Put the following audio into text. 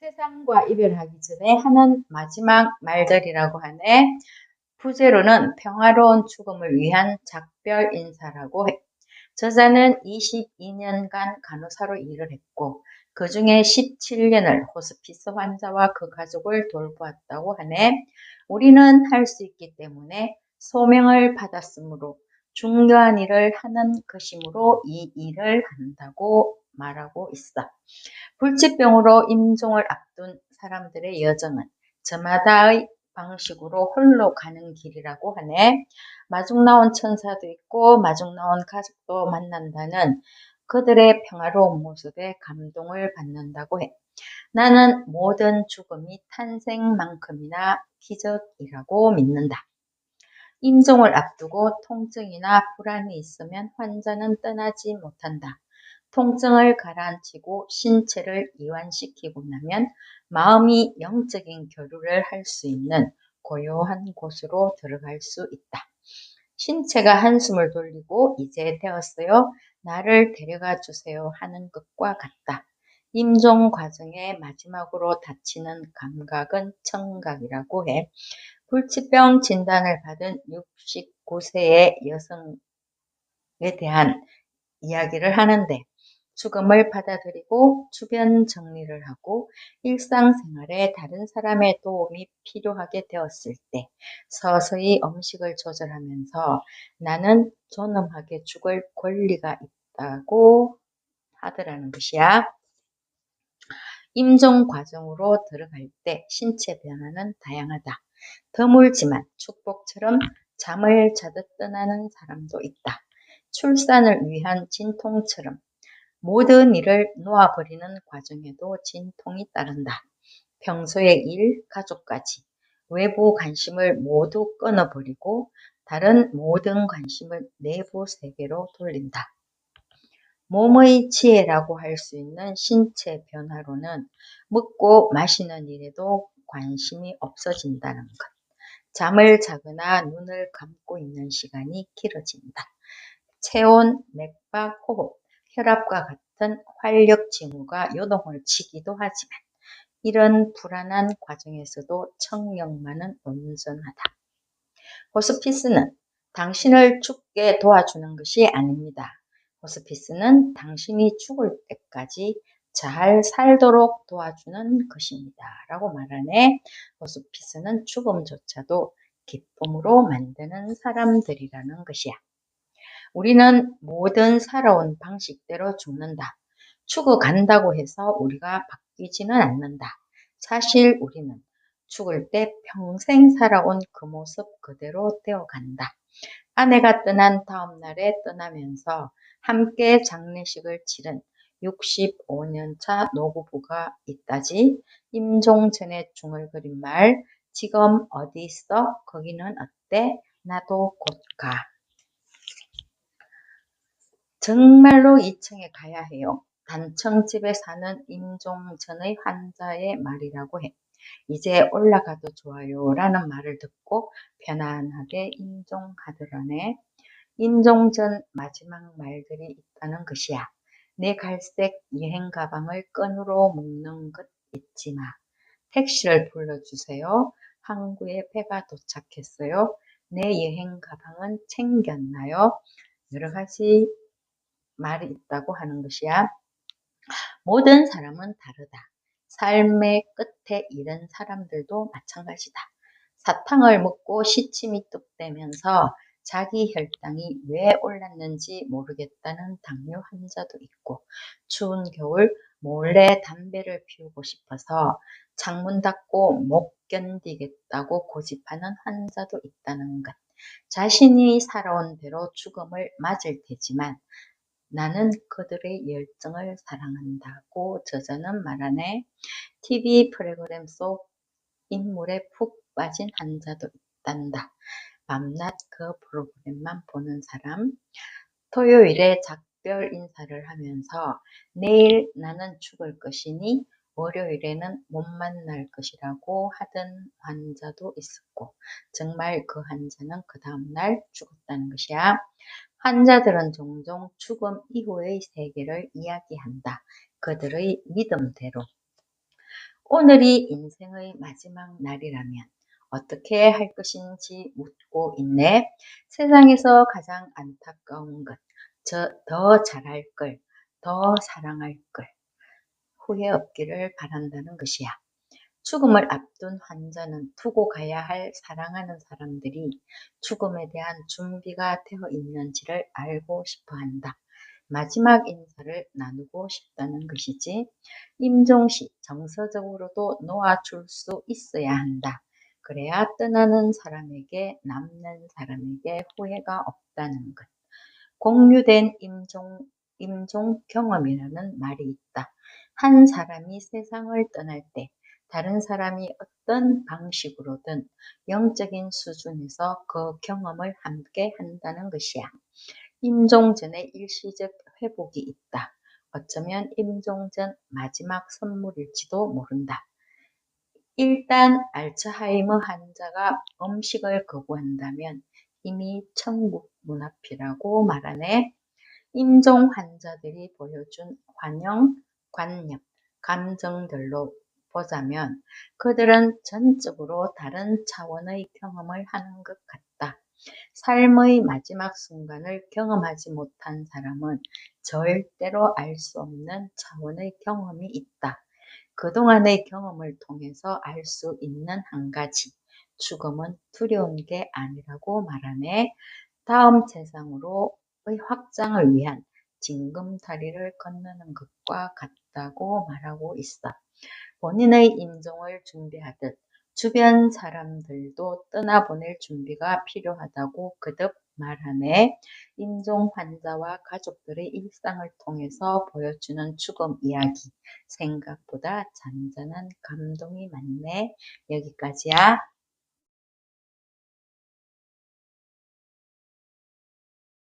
세상과 이별하기 전에 하는 마지막 말들이라고 하네. 부제로는 평화로운 죽음을 위한 작별 인사라고 해. 저자는 22년간 간호사로 일을 했고 그 중에 17년을 호스피스 환자와 그 가족을 돌보았다고 하네. 우리는 할 수 있기 때문에 소명을 받았으므로 중요한 일을 하는 것이므로 이 일을 한다고 말하고 있어. 불치병으로 임종을 앞둔 사람들의 여정은 저마다의 방식으로 홀로 가는 길이라고 하네. 마중 나온 천사도 있고 마중 나온 가족도 만난다는 그들의 평화로운 모습에 감동을 받는다고 해. 나는 모든 죽음이 탄생만큼이나 기적이라고 믿는다. 임종을 앞두고 통증이나 불안이 있으면 환자는 떠나지 못한다. 통증을 가라앉히고 신체를 이완시키고 나면 마음이 영적인 교류를 할 수 있는 고요한 곳으로 들어갈 수 있다. 신체가 한숨을 돌리고 이제 되었어요. 나를 데려가 주세요 하는 것과 같다. 임종 과정의 마지막으로 닥치는 감각은 청각이라고 해. 불치병 진단을 받은 69세의 여성에 대한 이야기를 하는데 죽음을 받아들이고 주변 정리를 하고 일상생활에 다른 사람의 도움이 필요하게 되었을 때 서서히 음식을 조절하면서 나는 존엄하게 죽을 권리가 있다고 하더라는 것이야. 임종 과정으로 들어갈 때 신체 변화는 다양하다. 드물지만 축복처럼 잠을 자듯 떠나는 사람도 있다. 출산을 위한 진통처럼 모든 일을 놓아버리는 과정에도 진통이 따른다. 평소의 일, 가족까지 외부 관심을 모두 끊어버리고 다른 모든 관심을 내부 세계로 돌린다. 몸의 지혜라고 할 수 있는 신체 변화로는 먹고 마시는 일에도 관심이 없어진다는 것. 잠을 자거나 눈을 감고 있는 시간이 길어진다. 체온, 맥박, 호흡, 혈압과 같은 활력 징후가 요동을 치기도 하지만 이런 불안한 과정에서도 청력만은 온전하다. 호스피스는 당신을 죽게 도와주는 것이 아닙니다. 호스피스는 당신이 죽을 때까지 잘 살도록 도와주는 것입니다. 라고 말하네. 호스피스는 죽음조차도 기쁨으로 만드는 사람들이라는 것이야. 우리는 모든 살아온 방식대로 죽는다. 죽어간다고 해서 우리가 바뀌지는 않는다. 사실 우리는 죽을 때 평생 살아온 그 모습 그대로 되어간다. 아내가 떠난 다음 날에 떠나면서 함께 장례식을 치른 65년차 노부부가 있다지. 임종 전에 중얼거린 말, 지금 어디 있어? 거기는 어때? 나도 곧 가. 정말로 2층에 가야 해요. 단층집에 사는 임종 전의 환자의 말이라고 해. 이제 올라가도 좋아요 라는 말을 듣고 편안하게 임종하더라네. 임종 전 마지막 말들이 있다는 것이야. 내 갈색 여행 가방을 끈으로 묶는 것 잊지 마. 택시를 불러주세요. 항구에 배가 도착했어요. 내 여행 가방은 챙겼나요? 여러 가지 말이 있다고 하는 것이야. 모든 사람은 다르다. 삶의 끝에 이른 사람들도 마찬가지다. 사탕을 먹고 시침이 뚝대면서 자기 혈당이 왜 올랐는지 모르겠다는 당뇨 환자도 있고, 추운 겨울 몰래 담배를 피우고 싶어서 창문 닫고 못 견디겠다고 고집하는 환자도 있다는 것. 자신이 살아온 대로 죽음을 맞을 테지만 나는 그들의 열정을 사랑한다고 저자는 말하네. TV 프로그램 속 인물에 푹 빠진 환자도 있단다. 밤낮 그 프로그램만 보는 사람. 토요일에 작별 인사를 하면서 내일 나는 죽을 것이니 월요일에는 못 만날 것이라고 하던 환자도 있었고 정말 그 환자는 그 다음날 죽었다는 것이야. 환자들은 종종 죽음 이후의 세계를 이야기한다. 그들의 믿음대로. 오늘이 인생의 마지막 날이라면 어떻게 할 것인지 묻고 있네. 세상에서 가장 안타까운 것, 더 잘할 걸, 더 사랑할 걸, 후회 없기를 바란다는 것이야. 죽음을 앞둔 환자는 두고 가야 할 사랑하는 사람들이 죽음에 대한 준비가 되어 있는지를 알고 싶어 한다. 마지막 인사를 나누고 싶다는 것이지. 임종시 정서적으로도 놓아줄 수 있어야 한다. 그래야 떠나는 사람에게 남는 사람에게 후회가 없다는 것. 공유된 임종 경험이라는 말이 있다. 한 사람이 세상을 떠날 때 다른 사람이 어떤 방식으로든 영적인 수준에서 그 경험을 함께 한다는 것이야. 임종 전에 일시적 회복이 있다. 어쩌면 임종 전 마지막 선물일지도 모른다. 일단 알츠하이머 환자가 음식을 거부한다면 이미 천국 문 앞이라고 말하네. 임종 환자들이 보여준 환영, 관념, 감정들로 보자면 그들은 전적으로 다른 차원의 경험을 하는 것 같다. 삶의 마지막 순간을 경험하지 못한 사람은 절대로 알 수 없는 차원의 경험이 있다. 그동안의 경험을 통해서 알 수 있는 한 가지, 죽음은 두려운 게 아니라고 말하네. 다음 세상으로의 확장을 위한 징검다리를 건너는 것과 같다고 말하고 있어. 본인의 임종을 준비하듯 주변 사람들도 떠나보낼 준비가 필요하다고 거듭 말하네. 임종 환자와 가족들의 일상을 통해서 보여주는 죽음 이야기. 생각보다 잔잔한 감동이 많네. 여기까지야.